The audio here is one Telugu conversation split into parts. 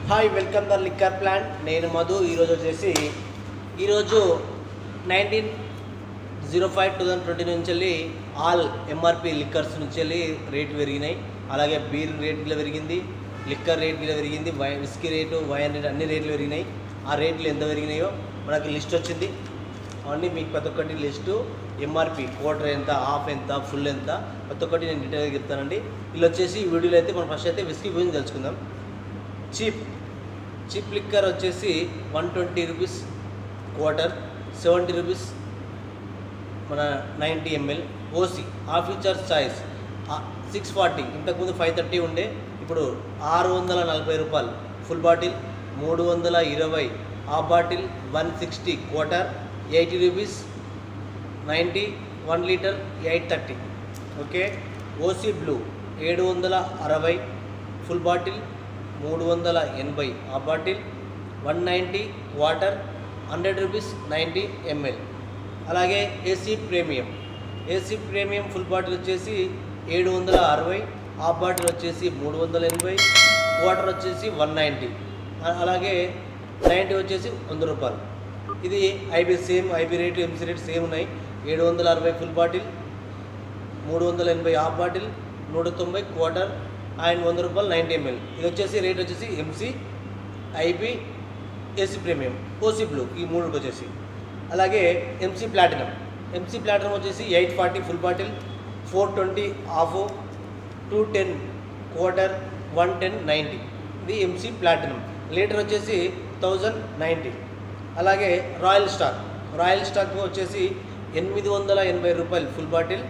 Hi welcome the liquor plant. నేను మధు. ఈరోజు 19/05/2020 నుంచి వెళ్ళి ఆల్ ఎంఆర్పి లిక్కర్స్ నుంచి వెళ్ళి రేటు పెరిగినాయి. అలాగే బీర్ రేట్ కూడా పెరిగింది, లిక్కర్ రేట్ కూడా పెరిగింది, విస్కీ రేటు, వైన్ రేటు అన్ని రేట్లు పెరిగినాయి. ఆ రేట్లు ఎంత పెరిగినాయో మనకి లిస్ట్ వచ్చింది. అవన్నీ మీకు ప్రతి ఒక్కటి లిస్టు, ఎంఆర్పి క్వార్టర్ ఎంత, హాఫ్ ఎంత, ఫుల్ ఎంత, ప్రతి ఒక్కటి నేను డీటెయిల్గా చెప్తానండి. వీళ్ళు వచ్చేసి ఈ వీడియోలో అయితే మనం ఫస్ట్ అయితే విస్కీ గురించి తెలుసుకుందాం. చీప్ లిక్కర్ వచ్చేసి 120 రూపీస్ క్వార్టర్, 70 రూపీస్ మన 90 ml. ఓసీ ఆఫీసర్ చాయిస్ 640, ఇంతకుముందు 530 ఉండే, ఇప్పుడు 640 రూపాయలు full bottle, 320 half bottle, 160 quarter, 80 rupees 90, 1 litre 830. Okay. OC blue 760 full bottle, 380 half bottle, 190 water, 100 rupees 90 ml. అలాగే ఏసీ ప్రీమియం ఫుల్ బాటిల్ వచ్చేసి 760, హాఫ్ బాటిల్ వచ్చేసి 380, వాటర్ వచ్చేసి 190, అలాగే 90 వచ్చేసి 100 రూపాయలు. ఇది IB rate, MC rate same ఉన్నాయి. 760 full bottle, 380 half bottle, 190 quarter and 100 రూపాయలు 90 ml. ఇది వచ్చేసి రేట్ వచ్చేసి MC, IB, AC premium, OC blue, ఈ మూడు వచ్చేసి. అలాగే ఎంసీ ప్లాటినం వచ్చేసి 840 ఫుల్ బాటిల్, 420 హాఫ్, 210 క్వార్టర్, 110 90. ఇది ఎంసీ ప్లాటినం. లీటర్ వచ్చేసి 1090. అలాగే రాయల్ స్టాక్ వచ్చేసి 880 రూపాయలు full bottle,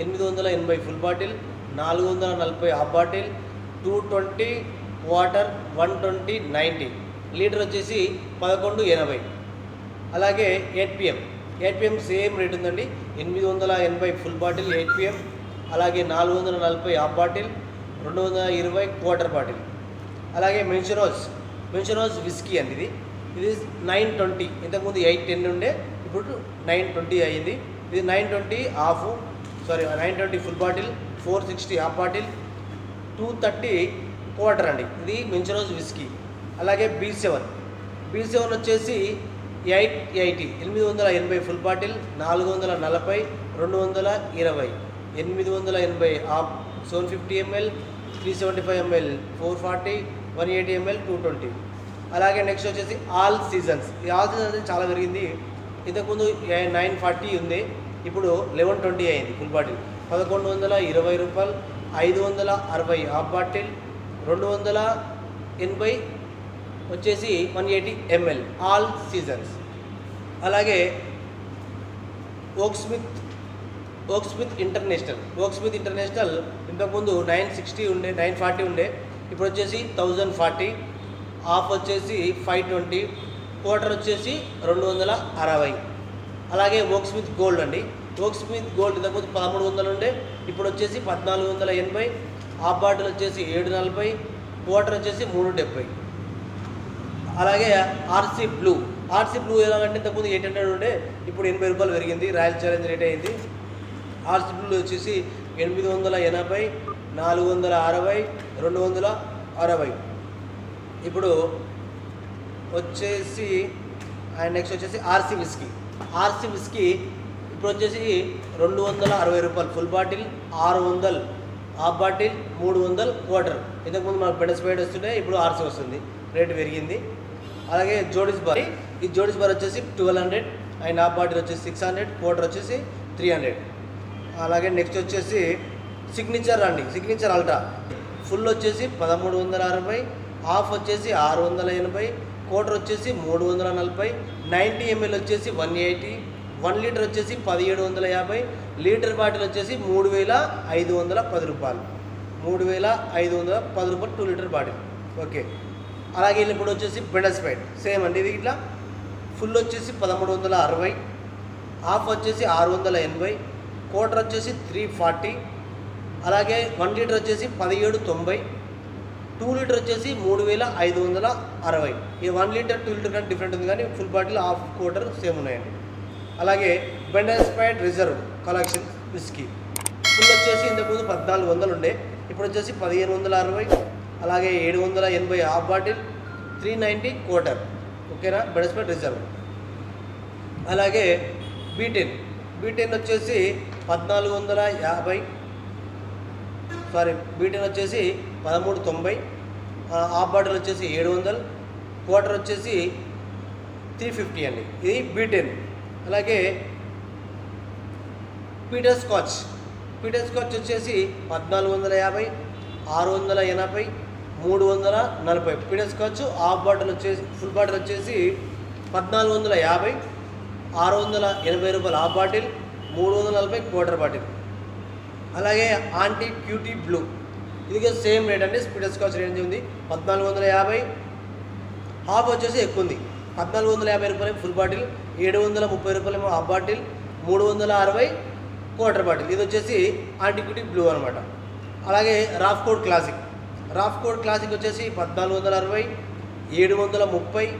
880 full bottle, 440 half bottle, 220 water, 120 90. Litre వచ్చేసి 1180. అలాగే 8pm సేమ్ రేట్ ఉందండి. 880 ఫుల్ బాటిల్ 8pm, అలాగే 440 హాఫ్ బాటిల్, 220 క్వార్టర్ బాటిల్. అలాగే మెన్షరోజ్ విస్కీ అండి. ఇది 920, ఇంతకుముందు 810 ఉండే, ఇప్పుడు 920 అయ్యింది. ఇది 920 full bottle, 460 half bottle, 230 quarter అండి. ఇది మెన్షరోజ్ విస్కీ. అలాగే B7 వచ్చేసి 880 full bottle, 440, 220, 880 half, 750 ml, 375 ml, 440, 180 ml, 220. అలాగే నెక్స్ట్ వచ్చేసి ఆల్ సీజన్స్ చాలా పెరిగింది. ఇంతకుముందు 940 ఉంది, ఇప్పుడు 1120 అయింది ఫుల్ బాటిల్. 1120 రూపాయలు, 560 హాఫ్ బాటిల్, 280 వచ్చేసి 180 ml ఆల్ సీజన్స్. అలాగే ఓక్స్మిత్ ఇంటర్నేషనల్ ఇంతకుముందు 960 ఉండే, 940 ఉండే, ఇప్పుడు వచ్చేసి 1040, హాఫ్ వచ్చేసి 520, క్వార్టర్ వచ్చేసి 260. అలాగే ఓక్స్మిత్ గోల్డ్ ఇంతకుముందు 1300 ఉండే, ఇప్పుడు వచ్చేసి 1480, హాఫ్ బాటిల్ వచ్చేసి 740, క్వార్టర్ వచ్చేసి 370. అలాగే ఆర్సీ బ్లూ ఎలాగంటే ఇంతకుముందు 800 ఉండే, ఇప్పుడు 80 రూపాయలు పెరిగింది. రాయల్ ఛాలెంజ్ రేట్ అయింది. ఆర్సీ బ్లూ వచ్చేసి 880, 460, 260. ఇప్పుడు వచ్చేసి అండ్ నెక్స్ట్ వచ్చేసి ఆర్సీ విస్కీ ఇప్పుడు వచ్చేసి 260 రూపాయలు full bottle, 600 half bottle, 300 quarter. ఇంతకుముందు మనకు బెడస్పైడ్ వస్తుండే, ఇప్పుడు ఆర్సీ వస్తుంది, రేటు పెరిగింది. అలాగే జోడిస్ బార్ వచ్చేసి 1200 అండ్ హాఫ్ బాటిల్ వచ్చేసి 600, క్వార్టర్ వచ్చేసి 300. అలాగే నెక్స్ట్ వచ్చేసి సిగ్నేచర్ అల్ట్రా ఫుల్ వచ్చేసి 1360, హాఫ్ వచ్చేసి 680, క్వార్టర్ వచ్చేసి 340, 90 ml వచ్చేసి 180, 1 లీటర్ వచ్చేసి 1750, లీటర్ బాటిల్ వచ్చేసి 3510 రూపాయలు, 3510 రూపాయలు 2 లీటర్ బాటిల్. ఓకే. అలాగే ఇప్పుడు వచ్చేసి బెడస్పైడ్ సేమ్ అండి. ఇది ఇట్లా ఫుల్ వచ్చేసి 1360, హాఫ్ వచ్చేసి 680, క్వార్టర్ వచ్చేసి 340, అలాగే 1 లీటర్ వచ్చేసి 1790, 2 లీటర్ వచ్చేసి 3560. ఈ 1 లీటర్ 2 లీటర్ కంటే డిఫరెంట్ ఉంది, కానీ full bottle half quarter same ఉన్నాయండి. అలాగే బెడస్పైడ్ రిజర్వ్ కలెక్షన్ విస్కీ ఫుల్ వచ్చేసి ఇంతకుముందు 1400 ఉండే, ఇప్పుడు వచ్చేసి 1560. అలాగే 780 హాఫ్ బాటిల్, 390 క్వార్టర్. ఓకేనా, బెడస్పేట్ రిజర్వ్. అలాగే బీ10 వచ్చేసి 1450, బీ10 వచ్చేసి 1390, హాఫ్ బాటిల్ వచ్చేసి 700, క్వార్టర్ వచ్చేసి 350 అండి. ఇది బీ10. అలాగే పీటర్ స్కాచ్ వచ్చేసి 1450, 680, 340. పీటర్ స్కాచ్ హాఫ్ బాటిల్ వచ్చేసి, ఫుల్ బాటిల్ వచ్చేసి 1450, 680 రూపాయలు హాఫ్ బాటిల్, 340 క్వార్టర్ బాటిల్. అలాగే ఆంటీ క్యూటీ బ్లూ, ఇది సేమ్ రేట్ అండి. పీటర్ స్కాచ్ రేంజ్ ఉంది 1450, హాఫ్ వచ్చేసి ఎక్కువ ఉంది 1450 రూపాయలు ఫుల్ బాటిల్, 730 రూపాయలు హాఫ్ బాటిల్, 360 క్వార్టర్ బాటిల్. ఇది వచ్చేసి ఆంటిక్యూటీ బ్లూ అనమాట. అలాగే రాఫ్ కోడ్ క్లాసిక్ వచ్చేసి 1460, 730,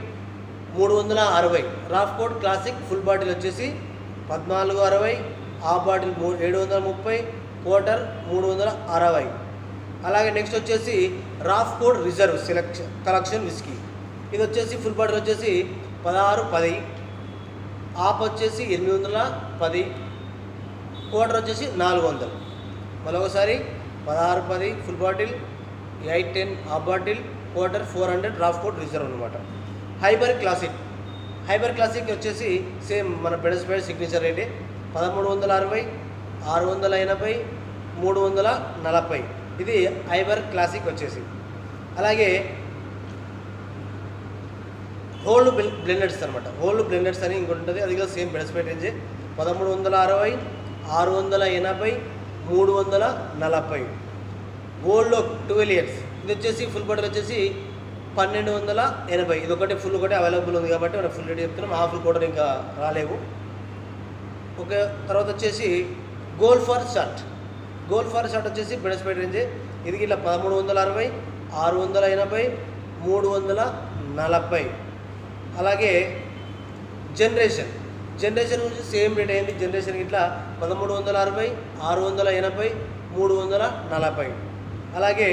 360. రాఫ్ కోడ్ క్లాసిక్ ఫుల్ బాటిల్ వచ్చేసి 1460, హాఫ్ బాటిల్ 730, క్వార్టర్ 360. అలాగే నెక్స్ట్ వచ్చేసి రాఫ్ కోడ్ రిజర్వ్ కలెక్షన్ విస్కీ, ఇది వచ్చేసి ఫుల్ బాటిల్ వచ్చేసి 1610, హాఫ్ వచ్చేసి 810, క్వార్టర్ వచ్చేసి 400. మళ్ళీ ఒకసారి 1610 full bottle, 810 half bottle, quarter 400 రాఫ్ కోడ్ రిజర్వ్ అనమాట. హైబర్ క్లాసిక్ వచ్చేసి సేమ్ మన బెడస్పేట్ సిగ్నేచర్ రేటే 1360, 680, 340. ఇది హైబర్ క్లాసిక్ వచ్చేసి. అలాగే హోల్డ్ బ్లెండర్స్ అనమాట. హోల్డ్ బ్లెండర్స్ అని ఇంకోటి ఉంటుంది, అది కూడా సేమ్ బెడస్పేట్ రేంజే 1360, 680, 340. ఓల్డ్లో 12 ఇయర్స్, ఇది వచ్చేసి ఫుల్ బాటిల్ వచ్చేసి 1280. ఇది ఒకటి ఫుల్ ఒకటి అవైలబుల్ ఉంది కాబట్టి మనం ఫుల్ రేట్ చెప్తున్నాం, హాఫ్ క్వార్టర్ ఇంకా రాలేవు. ఓకే, తర్వాత వచ్చేసి గోల్డ్ ఫర్ షార్ట్ వచ్చేసి బెడస్పేట్ రేంజే. ఇది ఇట్లా 1360, 680, 340. అలాగే జనరేషన్ గురించి సేమ్ రేట్ అయింది. జనరేషన్ ఇట్లా 1360, 680, 340. అలాగే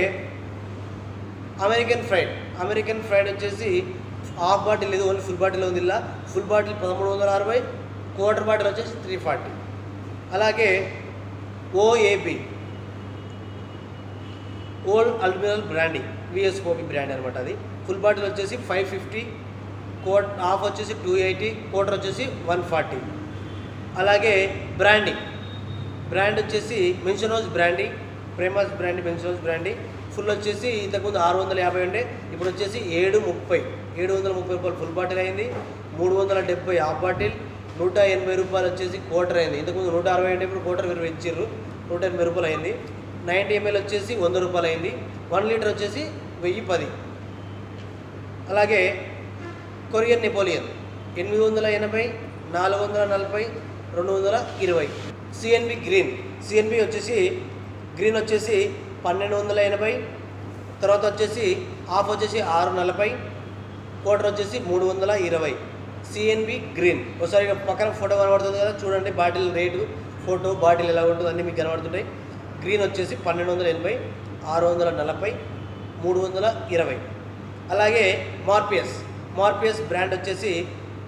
అమెరికన్ ఫ్రైడ్ వచ్చేసి హాఫ్ బాటిల్ లేదు, ఓన్లీ ఫుల్ బాటిల్ ఉంది. ఇలా ఫుల్ బాటిల్ 1360, క్వార్టర్ బాటిల్ వచ్చేసి 340. అలాగే ఓఏబి ఓల్డ్ అల్బినల్ బ్రాండీ, విఎస్ఓబి బ్రాండ్ అనమాట. అది ఫుల్ బాటిల్ వచ్చేసి 550, హాఫ్ వచ్చేసి 280, క్వార్టర్ వచ్చేసి 140. అలాగే బ్రాండ్ వచ్చేసి మెన్షనోజ్ బ్రాండీ, ప్రేమాస్ బ్రాండీ, మెన్షనోజ్ బ్రాండీ. ఫుల్ వచ్చేసి ఇంతకుముందు 650 ఉండే, ఇప్పుడు వచ్చేసి 730 రూపాయలు ఫుల్ బాటిల్ అయింది, 370 హాఫ్ బాటిల్, 180 రూపాయలు వచ్చేసి క్వార్టర్ అయింది. ఇంతకుముందు 160 ఉంటే ఇప్పుడు క్వార్టర్ మీరు పెంచారు, 180 రూపాయలు అయింది. 90 ml వచ్చేసి 100 రూపాయలు అయింది. 1 లీటర్ వచ్చేసి 1010. అలాగే కొరియన్ నెపోలియన్ 880, 440, 220. సిఎన్బి వచ్చేసి గ్రీన్ వచ్చేసి 1280, తర్వాత వచ్చేసి హాఫ్ వచ్చేసి 640, క్వార్టర్ వచ్చేసి 320. CNB green. ఒకసారి పక్కన ఫోటో కనబడుతుంది కదా, చూడండి బాటిల్ రేటు, ఫోటో బాటిల్ ఎలా ఉంటుంది అన్నీ మీకు కనబడుతుంటాయి. గ్రీన్ వచ్చేసి 1280, 640, 320. అలాగే మార్పియస్ బ్రాండ్ వచ్చేసి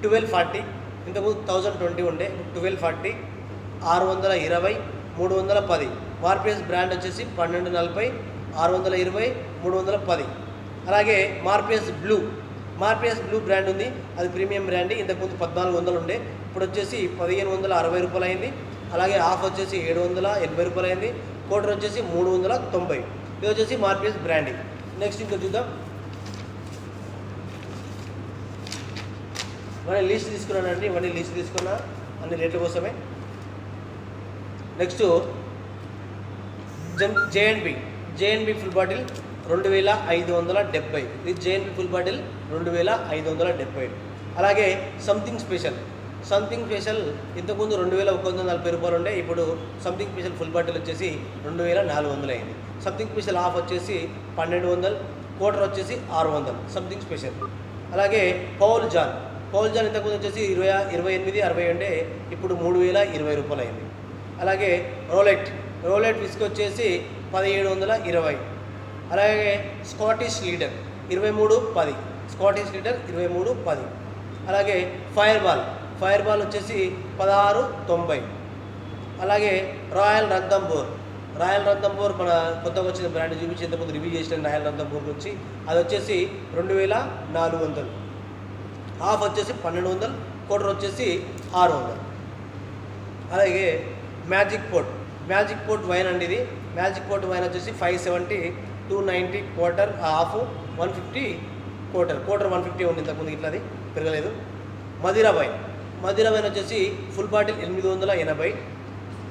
1240, ఇంతకుముందు 1020 ఉండే, 1240, 620, 310. మార్పియస్ బ్రాండ్ వచ్చేసి 1240, 620, 310. అలాగే మార్పియస్ బ్లూ బ్రాండ్ ఉంది, అది ప్రీమియం బ్రాండ్. ఇంతకుముందు 1400 ఉండే, ఇప్పుడు వచ్చేసి 1560 రూపాయలు అయింది. అలాగే హాఫ్ వచ్చేసి 780 రూపాయలు అయింది, క్వార్టర్ వచ్చేసి 390. ఇది వచ్చేసి మార్పియస్ బ్రాండింగ్. నెక్స్ట్ ఇంకా చూద్దాం. ఇవన్నీ లిస్ట్ తీసుకున్నానండి, అన్ని రేట్ల కోసమే. Next JNB full bottle 2570. ఇది జేఎన్బి ఫుల్ బాటిల్ 2570. అలాగే సంథింగ్ స్పెషల్ ఇంతకుముందు 2140 రూపాయలు ఉండే, ఇప్పుడు సంథింగ్ స్పెషల్ ఫుల్ బాటిల్ వచ్చేసి 2400 అయింది. సంథింగ్ స్పెషల్ హాఫ్ వచ్చేసి 1200, క్వార్టర్ వచ్చేసి 600 సంథింగ్ స్పెషల్. అలాగే పౌల్ జాన్ ఇంతకుముందు వచ్చేసి 2860 ఉండే, ఇప్పుడు 3020 రూపాయలు అయింది. అలాగే రోలెట్ విస్క్ వచ్చేసి 1720. అలాగే స్కాటిష్ లీడర్ 2310. Scottish litre 23.10. అలాగే ఫైర్ బాల్ వచ్చేసి 16.90. అలాగే రాయల్ రంథంబోర్ మన కొత్తగా వచ్చిన బ్రాండ్ చూపించి ఇంతకుముందు రివ్యూ చేసిన రాయల్ రంథంబోర్ గురించి, అది వచ్చేసి 2400. హాఫ్ వచ్చేసి 1200, క్వార్టర్ వచ్చేసి 600. అలాగే మ్యాజిక్ పోర్ట్ వైన్ అండి. ఇది మ్యాజిక్ పోర్ట్ వైన్ వచ్చేసి 570, 290 క్వార్టర్, హాఫ్ 150, క్వార్టర్ 150 ఉంది ఇంతకుముందు, ఇట్లా అది పెరగలేదు. మదిరా వైన్ వచ్చేసి ఫుల్ బాటిల్ 880,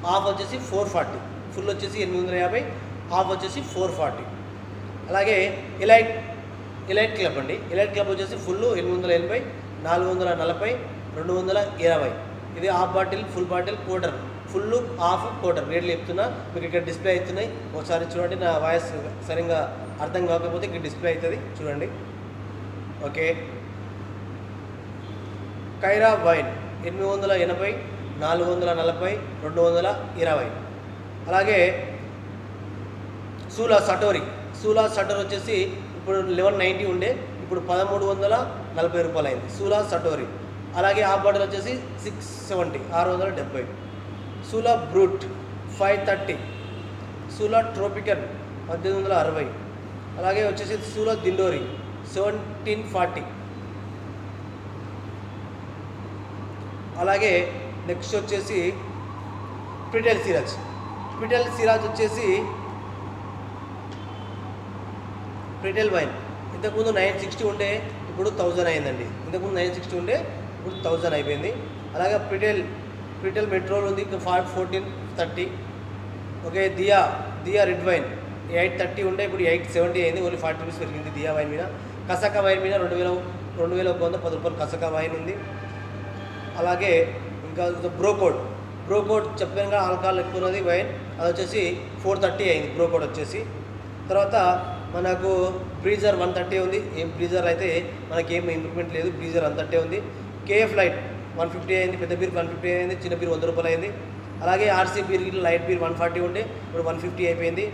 హాఫ్ వచ్చేసి 440, ఫుల్ వచ్చేసి 850, హాఫ్ వచ్చేసి 440. అలాగే ఎలైట్ క్లబ్ అండి. ఎలైట్ క్లబ్ వచ్చేసి ఫుల్ 880, 440, 220. ఇది half bottle, full bottle, quarter, full, half, quarter రేట్లు చెప్తున్నా. మీకు ఇక్కడ డిస్ప్లే అవుతున్నాయి, ఒకసారి చూడండి. నా వాయిస్ సరిగ్గా అర్థం కాకపోతే ఇక్కడ డిస్ప్లే అవుతుంది, చూడండి. ఓకే. కైరా వైన్ 880, 440, 220. అలాగే సూలా సటోరీ వచ్చేసి ఇప్పుడు 1190 ఉండే, ఇప్పుడు 1340 రూపాయలు అయింది సూలా సటోరీ. అలాగే హాఫ్ బాటిల్ వచ్చేసి 670, 670. Sula brute 530, Sula tropical 1860. అలాగే వచ్చేసి సూలా దిండోరి 1740. అలాగే నెక్స్ట్ వచ్చేసి ప్రిటెల్ సిరాజ్ వచ్చేసి ప్రిటెల్ వైన్ ఇంతకుముందు 960 ఉండే, ఇప్పుడు 1000 అయిందండి. ఇంతకుముందు 960 ఉండే, ఇప్పుడు 1000 అయిపోయింది. అలాగే ప్రిటెల్ మెట్రోల్ ఉంది, ఇంకా 1430. ఓకే. దియా రెడ్ వైన్ 830 ఉండే, ఇప్పుడు 870 అయింది, ఓన్లీ 40 రూపీస్ పెరిగింది దియా వైన్ మీద. కసకా వైన్ మీద 2110 రూపాయలు కసకా వైన్ ఉంది. అలాగే ఇంకా బ్రోకోడ్ చెప్పాను, ఆల్కహాల్ ఎక్కువ ఉన్నది వైన్, అది వచ్చేసి 430 అయింది బ్రోకోడ్ వచ్చేసి. తర్వాత మనకు బ్రీజర్ 130 ఉంది. ఏం బ్రీజర్ అయితే మనకేం ఇంప్రూవ్మెంట్ లేదు, బ్రీజర్ 130 ఉంది. కేఎఫ్ లైట్ 150 అయింది, పెద్ద బీర్ 150 అయింది, చిన్న బీర్ 100 రూపాయలు అయింది. అలాగే ఆర్సీ బీర్ లైట్ బీర్ 140 ఉండే, ఇప్పుడు 150 అయిపోయింది.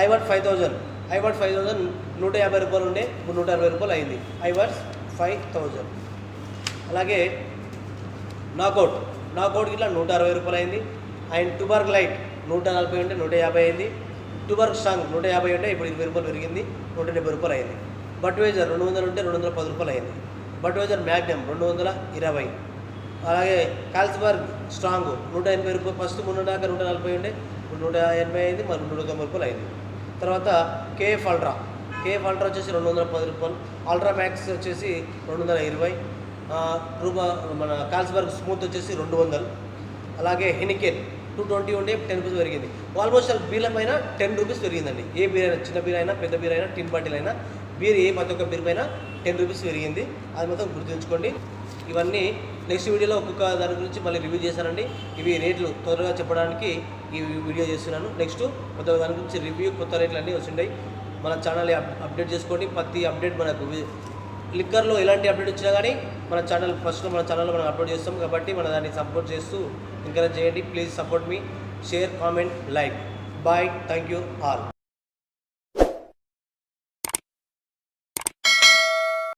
ఐవాట్ 5000 150 రూపాయలు ఉండే, ఇప్పుడు 160 రూపాయలు అయింది. ఐవాట్ 5000. అలాగే నాకౌట్ ఇట్లా 160 రూపాయలు అయింది. అండ్ టుబర్గ్ లైట్ 140 ఉంటే 150 అయింది. టుబర్గ్ స్ట్రాంగ్ 150 ఉంటే ఇప్పుడు 20 రూపాయలు పెరిగింది, 170 రూపాయలు అయింది. బడ్వైజర్ 200 ఉంటే 210 రూపాయలు అయింది. Budweiser Magnum 220. అలాగే కాల్స్బర్గ్ స్ట్రాంగ్ 180 రూపాయలు, ఫస్ట్ 140 ఉండే, ఇప్పుడు 180 అయింది, మరి 190 రూపాయలు అయింది. తర్వాత కేఎఫ్ అల్ట్రా వచ్చేసి 210 రూపాయలు. అల్ట్రా మ్యాక్స్ వచ్చేసి 220 మన కాల్స్బర్గ్ స్మూత్ వచ్చేసి 200. అలాగే హెనికెన్ 220 ఉండే 10 రూపీస్ పెరిగింది. ఆల్మోస్ట్ బీర్ల పైన 10 రూపీస్ పెరిగిందండి. ఏ బీర్ అయినా, చిన్న బీర్ అయినా, పెద్ద బీర్ అయినా, టిన్ బాటిల్ అయినా, బీర్ ప్రతి ఒక్క బీర్ పైన 10 రూపీస్ పెరిగింది. అది మొత్తం గుర్తుంచుకోండి. ఇవన్నీ నెక్స్ట్ వీడియోలో ఒక్కొక్క దాని గురించి మళ్ళీ రివ్యూ చేశానండి. ఇవి రేట్లు త్వరగా చెప్పడానికి ఈ వీడియో చేస్తున్నాను. నెక్స్ట్ కొత్త దాని గురించి రివ్యూ, కొత్త రేట్లు అన్నీ వస్తుంటాయి. మన ఛానల్ అప్డేట్ చేసుకోండి. ప్రతి అప్డేట్ మనకు లిక్కర్లో ఎలాంటి అప్డేట్ వచ్చినా కానీ మన ఛానల్లో మనం అప్లోడ్ చేస్తాం కాబట్టి మన దాన్ని సపోర్ట్ చేస్తూ ఎంకరేజ్ చేయండి. Please support me, share, comment, like. Bye. Thank you all.